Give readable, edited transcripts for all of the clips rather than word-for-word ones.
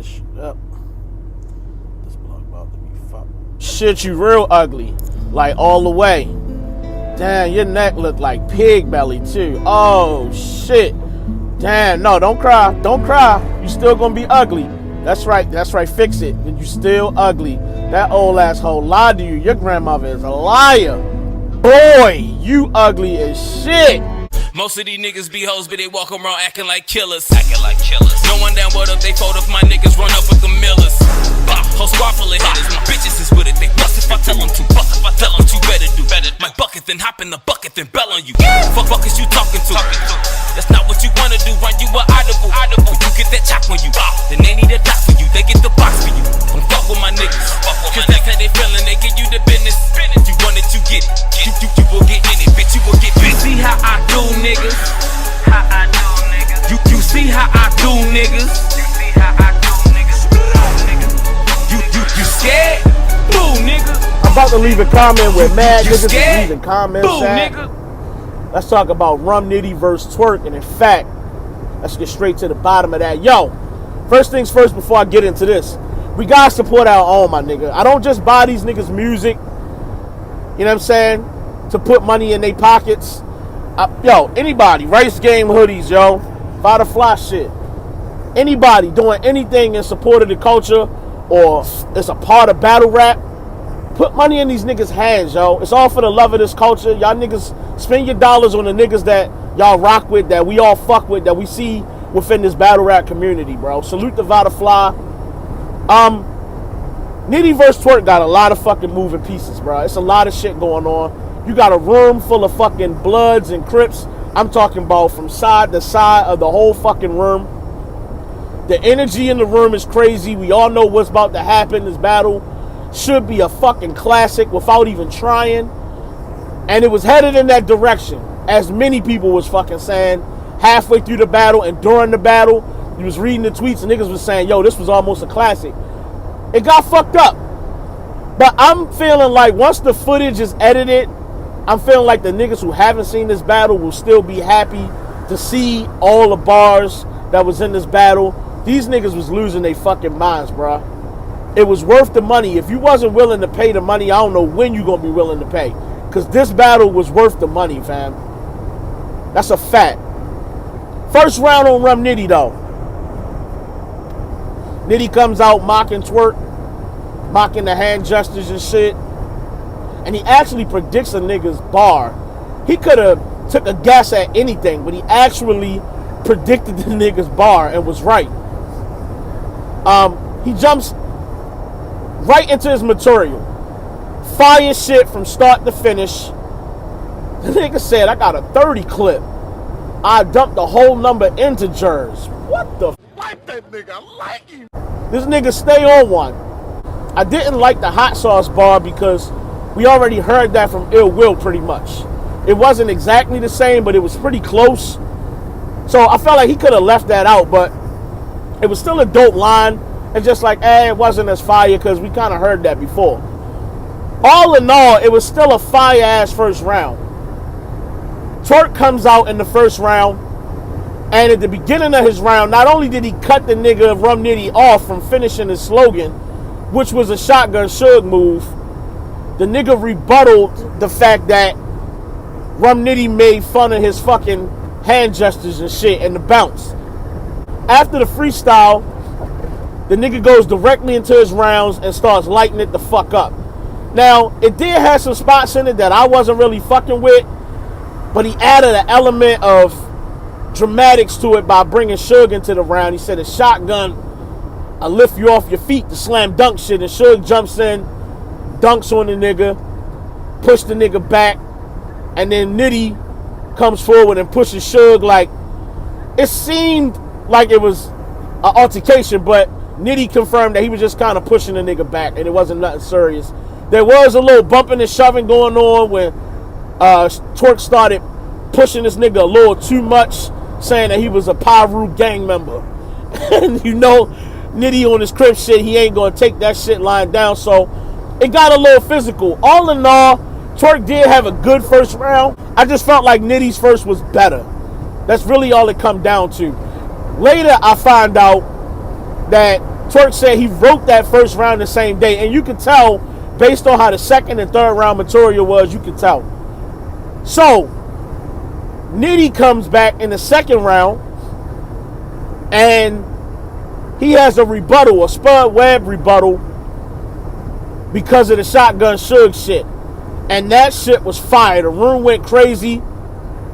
this shit up. This blog about to be fucked. Shit, you real ugly. Like, all the way. Damn, your neck look like pig belly, too. Oh, shit. Damn, no, don't cry. Don't cry. You still gonna be ugly. That's right, fix it. You still ugly. That old asshole lied to you. Your grandmother is a liar. Boy, you ugly as shit. Most of these niggas be hoes, but they walk around acting like killers. No one down what up, they fold if my niggas run up with the millers. Whole squad full of hitters, my bitches is with it. They bust if I tell them to, bust if I tell them to. Better do my bucket, then hop in the bucket, then bell on you. Fuck is you talking to? That's not what you wanna do, run you a audible. When you get that chop on you, then they need a doc for you, they get the box for you. Don't fuck with my niggas, cause that's how they feelin', they give you the business. You want it, you get it. You will get in it, bitch, you will get it. See how I do, niggas? How I do, niggas? You see how I do, niggas? You see how I do, niggas? You scared? Boo, nigga. I'm about to leave a comment with mad niggas scared? leaving comments. Boo, nigga. Let's talk about Rum Nitty versus Twork, and in fact, let's get straight to the bottom of that. Yo, first things first before I get into this, we gotta support our own, my nigga. I don't just buy these niggas music, you know what I'm saying, to put money in their pockets. Yo, anybody, Rice Game hoodies, yo, buy the fly shit. Anybody doing anything in support of the culture or it's a part of battle rap, put money in these niggas' hands, yo. It's all for the love of this culture. Y'all niggas spend your dollars on the niggas that y'all rock with, that we all fuck with, that we see within this battle rap community, bro. Salute the Vada Fly. Nitty vs. Twork got a lot of fucking moving pieces, bro. It's a lot of shit going on. You got a room full of fucking Bloods and Crips. I'm talking about from side to side of the whole fucking room. The energy in the room is crazy. We all know what's about to happen. This battle should be a fucking classic without even trying. And it was headed in that direction, as many people was fucking saying halfway through the battle and during the battle. You was reading the tweets and niggas was saying, yo, this was almost a classic. It got fucked up. But I'm feeling like once the footage is edited, I'm feeling like the niggas who haven't seen this battle will still be happy to see all the bars that was in this battle. These niggas was losing their fucking minds, bro. It was worth the money. If you wasn't willing to pay the money, I don't know when you gonna be willing to pay. Because this battle was worth the money, fam. That's a fact. First round on Rum Nitty, though. Nitty comes out mocking Twork, mocking the hand gestures and shit. And he actually predicts a nigga's bar. He could have took a guess at anything, but he actually predicted the nigga's bar and was right. He jumps right into his material. Fire shit from start to finish. The nigga said, I got a 30 clip. I dumped the whole number into jers. What the Like that nigga, I like him. This nigga stay on one. I didn't like the hot sauce bar because we already heard that from Ill Will pretty much. It wasn't exactly the same, but it was pretty close. So I felt like he could have left that out, but it was still a dope line. And just like, it wasn't as fire because we kind of heard that before. All in all, it was still a fire-ass first round. Twork comes out in the first round, and at the beginning of his round, not only did he cut the nigga Rum Nitty off from finishing his slogan, which was a shotgun Suge move, the nigga rebutted the fact that Rum Nitty made fun of his fucking hand gestures and shit and the bounce. After the freestyle, the nigga goes directly into his rounds and starts lighting it the fuck up. Now, it did have some spots in it that I wasn't really fucking with, but he added an element of dramatics to it by bringing Suge into the round. He said a shotgun, I lift you off your feet, the slam dunk shit, and Suge jumps in, dunks on the nigga, push the nigga back, and then Nitty comes forward and pushes Suge. Like, it seemed like it was an altercation, but Nitty confirmed that he was just kind of pushing the nigga back and it wasn't nothing serious. There was a little bumping and shoving going on when Twork started pushing this nigga a little too much, saying that he was a Pyru gang member. And you know, Nitty on his crib shit, he ain't gonna take that shit lying down, so it got a little physical. All in all, Twork did have a good first round. I just felt like Nitty's first was better. That's really all it come down to. Later, I find out that Twork said he wrote that first round the same day. And you can tell, based on how the second and third round material was, you can tell. So, Nitty comes back in the second round, and he has a rebuttal, a Spud Webb rebuttal, because of the shotgun Suge shit. And that shit was fire. The room went crazy,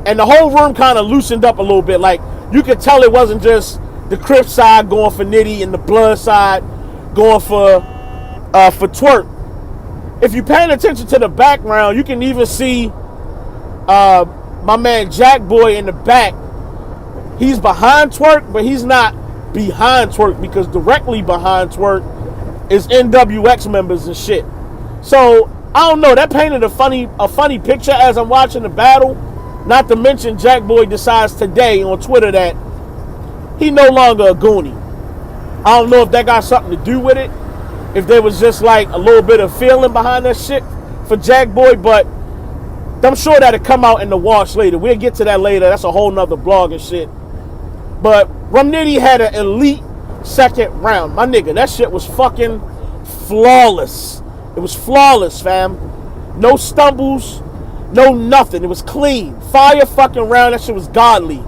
and the whole room kind of loosened up a little bit. Like, you could tell it wasn't just the Crip side going for Nitty and the Blood side going for Twork. If you're paying attention to the background, you can even see my man Jack Boy in the back. He's behind Twork, but he's not behind Twork, because directly behind Twork is NWX members and shit. So I don't know, that painted a funny picture as I'm watching the battle. Not to mention Jack Boy decides today on Twitter that he no longer a Goonie. I don't know if that got something to do with it, if there was just like a little bit of feeling behind that shit for Jack Boy, but I'm sure that'll come out in the wash later. We'll get to that later. That's a whole nother blog and shit. But Rum Nitty had an elite second round. My nigga, that shit was fucking flawless. It was flawless, fam. No stumbles, no nothing. It was clean. Fire fucking round. That shit was godly.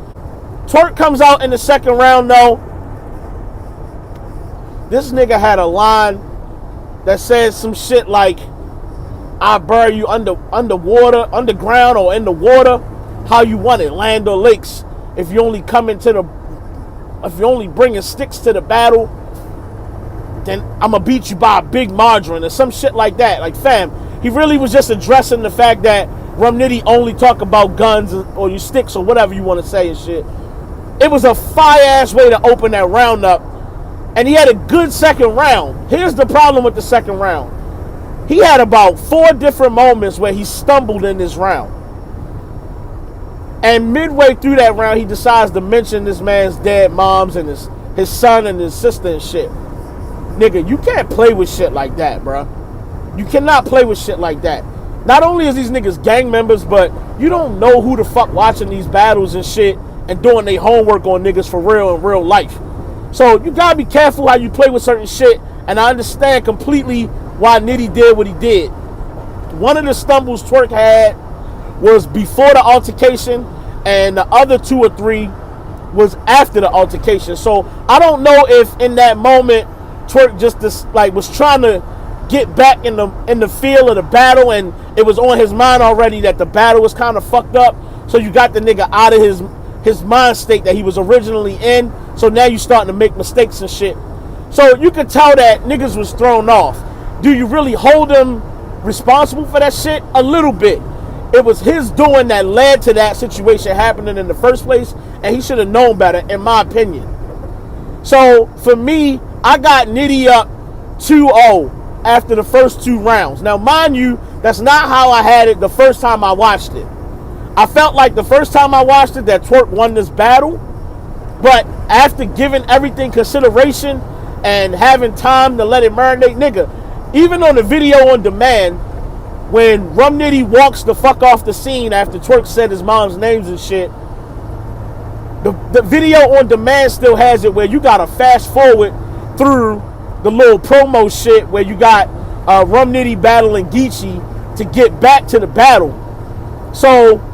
Twork comes out in the second round, though. This nigga had a line that said some shit like, I bury you underwater, underground, or in the water, how you want it, land or lakes. If you only bringing sticks to the battle, then I'ma beat you by a big margarine or some shit like that. Like, fam, he really was just addressing the fact that Rum Nitty only talk about guns or your sticks or whatever you want to say and shit. It was a fire-ass way to open that round up, and he had a good second round. Here's the problem with the second round. He had about 4 different moments where he stumbled in this round. And midway through that round, he decides to mention this man's dead moms and his son and his sister and shit. Nigga, you can't play with shit like that, bro. You cannot play with shit like that. Not only is these niggas gang members, but you don't know who the fuck watching these battles and shit and doing their homework on niggas for real in real life. So you gotta be careful how you play with certain shit, and I understand completely why Nitty did what he did. One of the stumbles Twork had was before the altercation, and the other 2 or 3 was after the altercation. So I don't know if in that moment Twork just was trying to get back in the feel of the battle, and it was on his mind already that the battle was kind of fucked up. So you got the nigga out of his mind state that he was originally in. So now you starting to make mistakes and shit. So you could tell that niggas was thrown off. Do you really hold him responsible for that shit? A little bit. It was his doing that led to that situation happening in the first place, and he should have known better, in my opinion. So for me, I got Nitty up 2-0 after the first 2 rounds. Now, mind you, that's not how I had it the first time I watched it. I felt like the first time I watched it that Twork won this battle, but after giving everything consideration and having time to let it marinate, nigga, even on the video on demand, when Rum Nitty walks the fuck off the scene after Twork said his mom's names and shit, the video on demand still has it where you gotta fast forward through the little promo shit where you got Rum Nitty battling Geechee to get back to the battle. So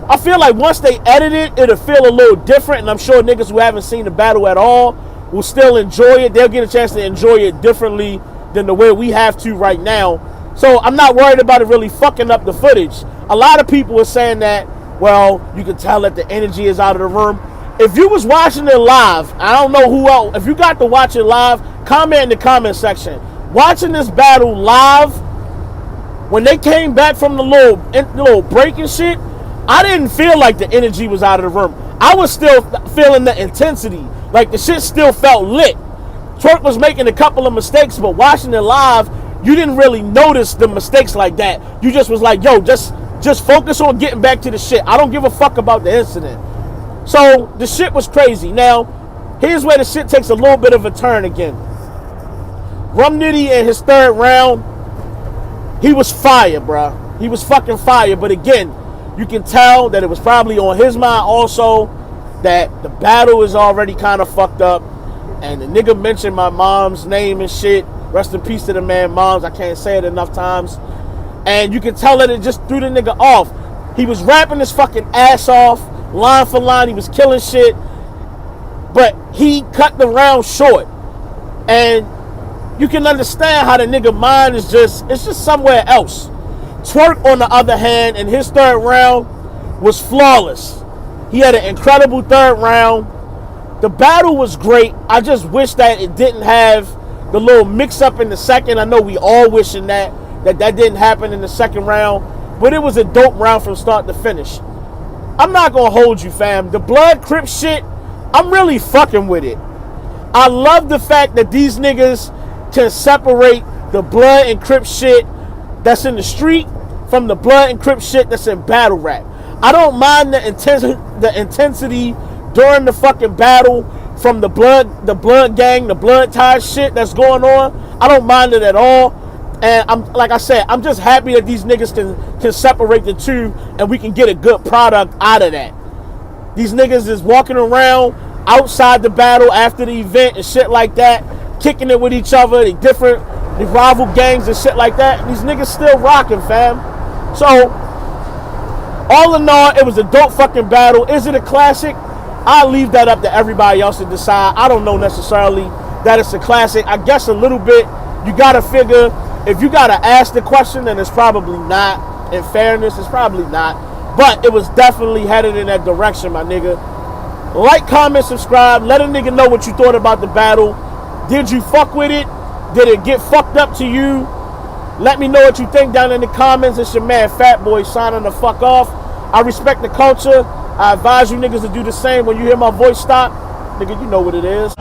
I feel like once they edit it, it'll feel a little different, and I'm sure niggas who haven't seen the battle at all will still enjoy it. They'll get a chance to enjoy it differently than the way we have to right now. So I'm not worried about it really fucking up the footage. A lot of people are saying that, well, you can tell that the energy is out of the room. If you was watching it live, I don't know who else, if you got to watch it live, comment in the comment section. Watching this battle live, when they came back from the little break and shit, I didn't feel like the energy was out of the room. I was still feeling the intensity. Like the shit still felt lit. Twork was making a couple of mistakes, but watching it live, you didn't really notice the mistakes like that. You just was like, yo, just focus on getting back to the shit. I don't give a fuck about the incident. So the shit was crazy. Now, here's where the shit takes a little bit of a turn again. Rum Nitty in his third round, he was fire, bruh. He was fucking fire. But again, you can tell that it was probably on his mind also that the battle is already kind of fucked up. And the nigga mentioned my mom's name and shit. Rest in peace to the man moms. I can't say it enough times. And you can tell that it just threw the nigga off. He was rapping his fucking ass off, line for line. He was killing shit. But he cut the round short. And you can understand how the nigga mind is it's just somewhere else. Twork, on the other hand, in his third round was flawless. He had an incredible third round. The battle was great. I just wish that it didn't have the little mix-up in the second. I know we all wishing that didn't happen in the second round. But it was a dope round from start to finish. I'm not going to hold you, fam. The Blood Crip shit, I'm really fucking with it. I love the fact that these niggas can separate the Blood and Crip shit that's in the street from the Blood and Crip shit that's in battle rap. I don't mind the intensity during the fucking battle from the blood gang, the blood ties shit that's going on. I don't mind it at all. And I'm like I said, I'm just happy that these niggas can separate the two and we can get a good product out of that. These niggas is walking around outside the battle after the event and shit like that, kicking it with each other, the rival gangs and shit like that. These niggas still rocking, fam. So, all in all, it was a dope fucking battle. Is it a classic? I'll leave that up to everybody else to decide. I don't know necessarily that it's a classic. I guess a little bit. You gotta figure, if you gotta ask the question, then it's probably not. In fairness, it's probably not. But it was definitely headed in that direction, my nigga. Like, comment, subscribe. Let a nigga know what you thought about the battle. Did you fuck with it? Did it get fucked up to you? Let me know what you think down in the comments. It's your man Fat Boy signing the fuck off. I respect the culture. I advise you niggas to do the same when you hear my voice stop. Nigga, you know what it is.